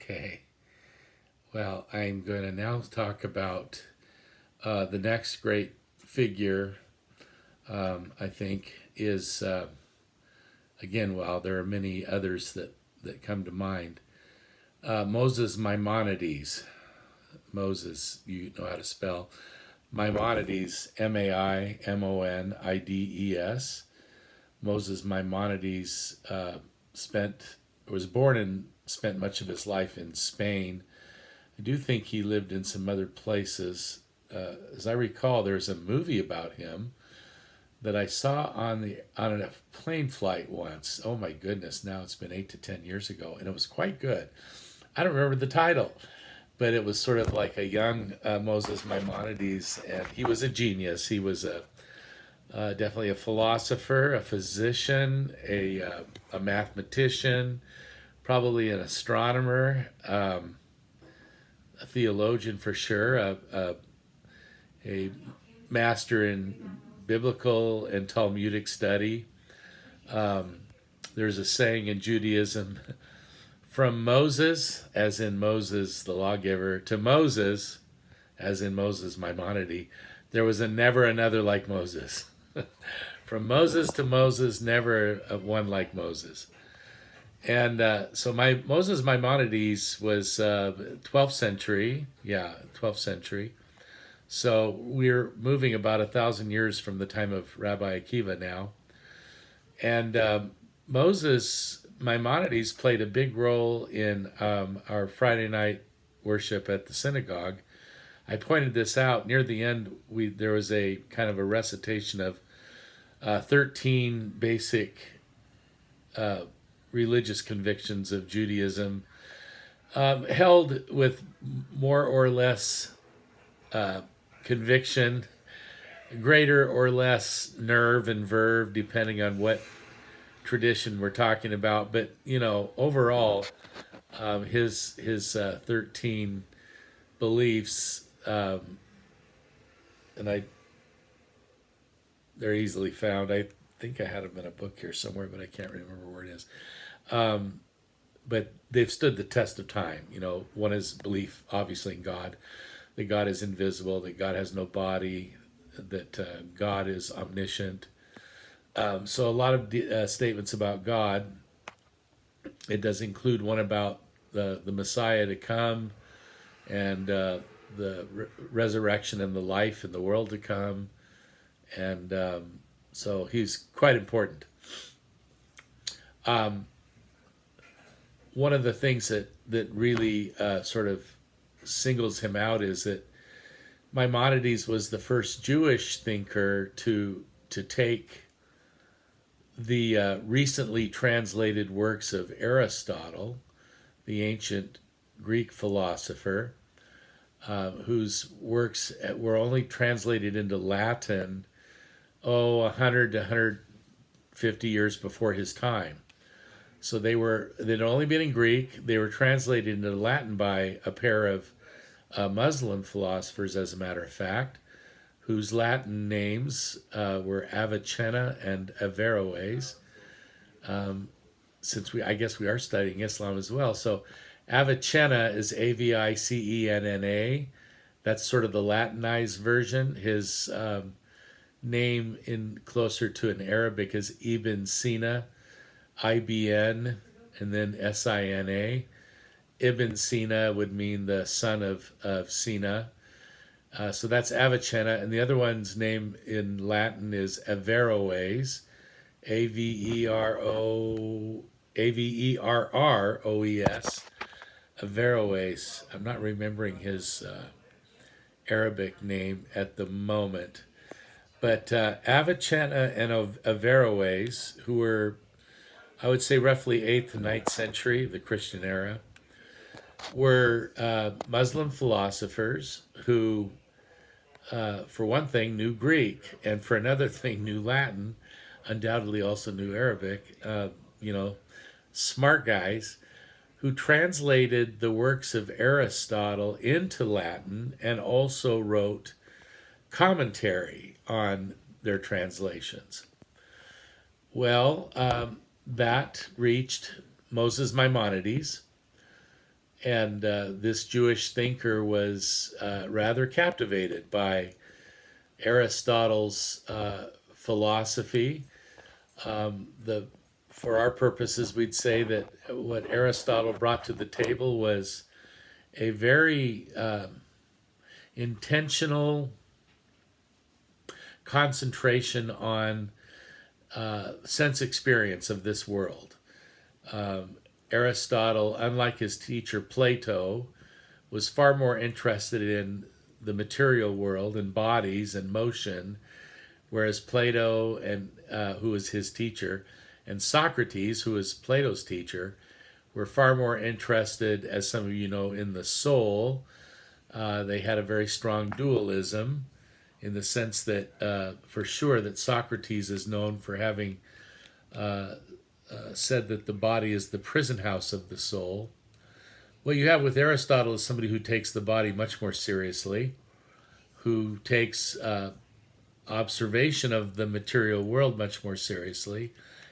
Okay. Well, I'm going to now talk about the next great figure, I think, is, again, well, there are many others that come to mind. Moses Maimonides. Moses, you know how to spell. Maimonides, Maimonides. Moses Maimonides was born and spent much of his life in Spain. I do think he lived in some other places. As I recall, there's a movie about him that I saw on a plane flight once. Oh my goodness! Now it's been 8 to 10 years ago, and it was quite good. I don't remember the title, but it was sort of like a young Moses Maimonides, and he was a genius. He was definitely a philosopher, a physician, a mathematician, probably an astronomer. A theologian for sure, a master in biblical and Talmudic study. There's a saying in Judaism, from Moses, as in Moses the lawgiver, to Moses, as in Moses Maimonides, there was never another like Moses. From Moses to Moses, never one like Moses. And so Moses Maimonides was 12th century, 12th century. So we're moving about 1,000 years from the time of Rabbi Akiva now. And Moses Maimonides played a big role in our Friday night worship at the synagogue. I pointed this out near the end. There was a kind of a recitation of 13 basic religious convictions of Judaism, held with more or less conviction, greater or less nerve and verve, depending on what tradition we're talking about. But overall, his 13 beliefs, and they're easily found. I think I had them in a book here somewhere, but I can't remember where it is. But they've stood the test of time. One is belief, obviously, in God, that God is invisible, that God has no body, that God is omniscient. So a lot of statements about God. It does include one about the Messiah to come, and the resurrection and the life in the world to come. And so he's quite important. One of the things that really sort of singles him out is that Maimonides was the first Jewish thinker to take the recently translated works of Aristotle, the ancient Greek philosopher, whose works were only translated into Latin, 100 to 150 years before his time. So they'd only been in Greek. They were translated into Latin by a pair of Muslim philosophers, as a matter of fact, whose Latin names were Avicenna and Averroes. Since I guess we are studying Islam as well. So Avicenna is Avicenna. That's sort of the Latinized version. His name in closer to an Arabic is Ibn Sina, IBN, and then SINA. Ibn Sina would mean the son of Sina. So that's Avicenna. And the other one's name in Latin is Averroes, Averroes, Averroes. I'm not remembering his Arabic name at the moment. But Avicenna and Averroes, who were, I would say, roughly 8th to 9th century, the Christian era, were Muslim philosophers who, for one thing, knew Greek, and for another thing, knew Latin, undoubtedly also knew Arabic. Smart guys who translated the works of Aristotle into Latin and also wrote commentary on their translations. Well, that reached Moses Maimonides, And this Jewish thinker was rather captivated by Aristotle's philosophy. The For our purposes, we'd say that what Aristotle brought to the table was a very intentional concentration on sense experience of this world. Aristotle, unlike his teacher Plato, was far more interested in the material world and bodies and motion, whereas Plato, and who was his teacher, and Socrates, who was Plato's teacher, were far more interested, as some of you know, in the soul. They had a very strong dualism, in the sense that, for sure, that Socrates is known for having said that the body is the prison house of the soul. What you have with Aristotle is somebody who takes the body much more seriously, who takes observation of the material world much more seriously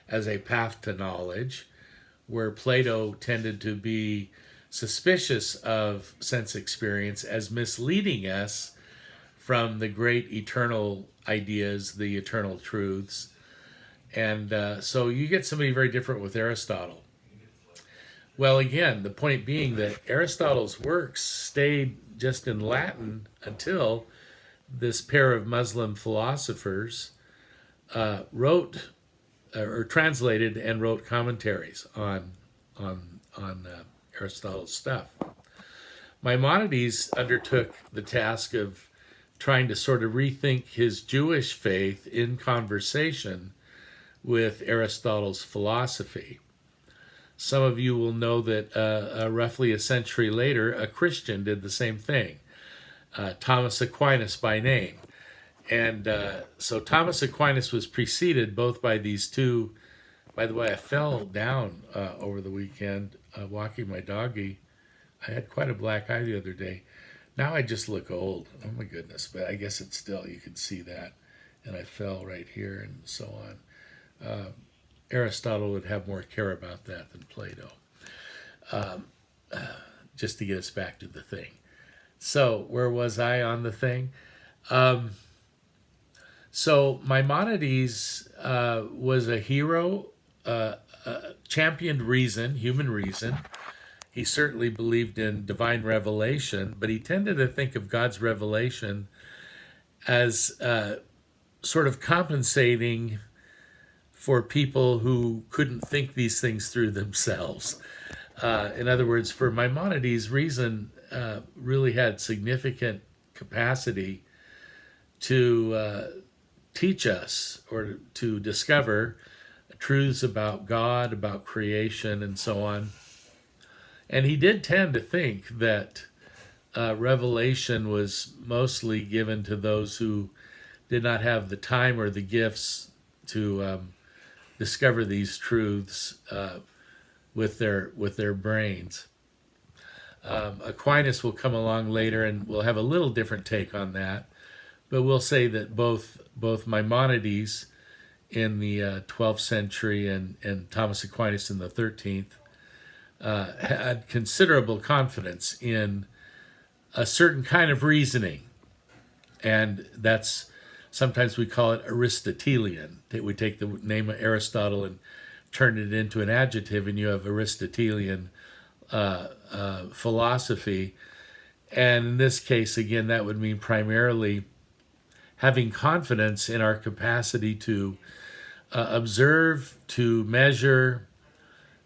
as a path to knowledge, where Plato tended to be suspicious of sense experience as misleading us from the great eternal ideas, the eternal truths. And so you get somebody very different with Aristotle. Well, again, the point being that Aristotle's works stayed just in Latin until this pair of Muslim philosophers wrote or translated and wrote commentaries on Aristotle's stuff. Maimonides undertook the task of trying to sort of rethink his Jewish faith in conversation with Aristotle's philosophy. Some of you will know that roughly a century later, a Christian did the same thing, Thomas Aquinas by name. And so Thomas Aquinas was preceded both by these two. By the way, I fell down over the weekend walking my doggy. I had quite a black eye the other day. Now I just look old. Oh my goodness, but I guess it's still, you can see that. And I fell right here and so on. Aristotle would have more care about that than Plato. Just to get us back to the thing. So where was I on the thing? So Maimonides was a hero, championed reason, human reason. He certainly believed in divine revelation, but he tended to think of God's revelation as sort of compensating for people who couldn't think these things through themselves. In other words, for Maimonides, reason really had significant capacity to teach us or to discover truths about God, about creation, and so on. And he did tend to think that revelation was mostly given to those who did not have the time or the gifts to discover these truths with their brains. Aquinas will come along later, and we'll have a little different take on that. But we'll say that both Maimonides in the 12th century and Thomas Aquinas in the 13th had considerable confidence in a certain kind of reasoning. And that's, sometimes we call it Aristotelian. That we take the name of Aristotle and turn it into an adjective, and you have Aristotelian philosophy. And in this case, again, that would mean primarily having confidence in our capacity to observe, to measure,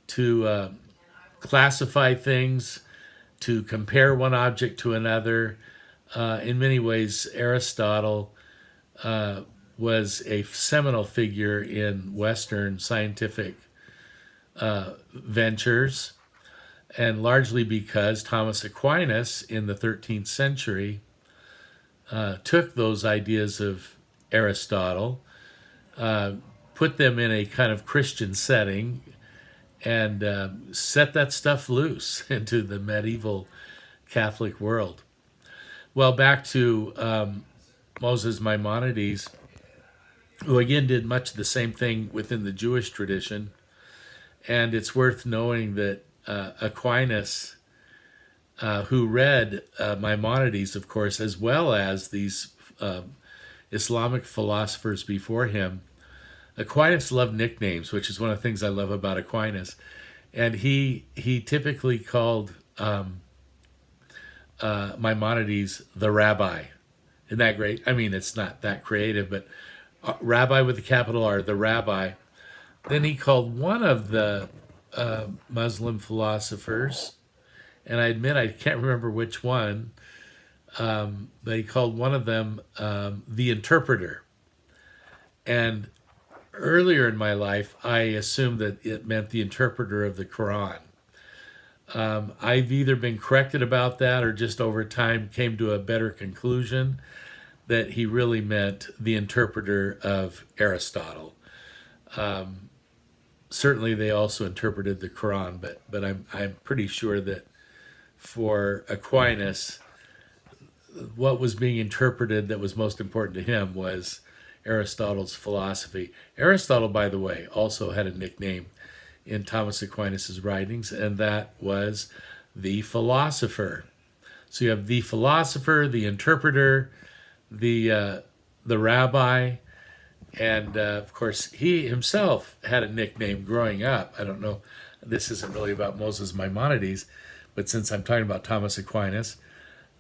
to classify things, to compare one object to another. In many ways, Aristotle was a seminal figure in Western scientific ventures, and largely because Thomas Aquinas in the 13th century took those ideas of Aristotle, put them in a kind of Christian setting, and set that stuff loose into the medieval Catholic world. Well, back to Moses Maimonides, who again did much the same thing within the Jewish tradition. And it's worth knowing that Aquinas who read Maimonides, of course, as well as these Islamic philosophers before him. Aquinas loved nicknames, which is one of the things I love about Aquinas. And he typically called Maimonides the Rabbi. Isn't that great? I mean, it's not that creative, but Rabbi with a capital R, the Rabbi. Then he called one of the Muslim philosophers, and I admit I can't remember which one, but he called one of them the interpreter. And earlier in my life, I assumed that it meant the interpreter of the Quran. I've either been corrected about that or just over time came to a better conclusion that he really meant the interpreter of Aristotle. Certainly, they also interpreted the Quran, but I'm pretty sure that for Aquinas, what was being interpreted that was most important to him was Aristotle's philosophy. Aristotle, by the way, also had a nickname in Thomas Aquinas' writings, and that was the philosopher. So you have the philosopher, the interpreter, the rabbi, and of course he himself had a nickname growing up. I don't know, this isn't really about Moses Maimonides, but since I'm talking about Thomas Aquinas,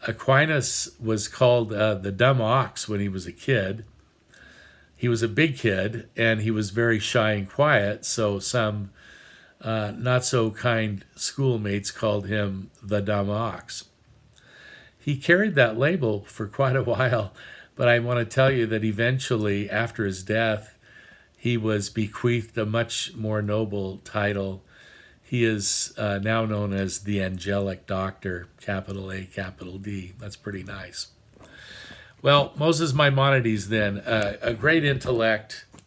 Aquinas was called the dumb ox when he was a kid. He was a big kid, and he was very shy and quiet, so some not so kind schoolmates called him the dumb ox. He carried that label for quite a while, but I want to tell you that eventually, after his death, he was bequeathed a much more noble title. He is now known as the Angelic Doctor, capital A, capital D. That's pretty nice. Well, Moses Maimonides then, a great intellect,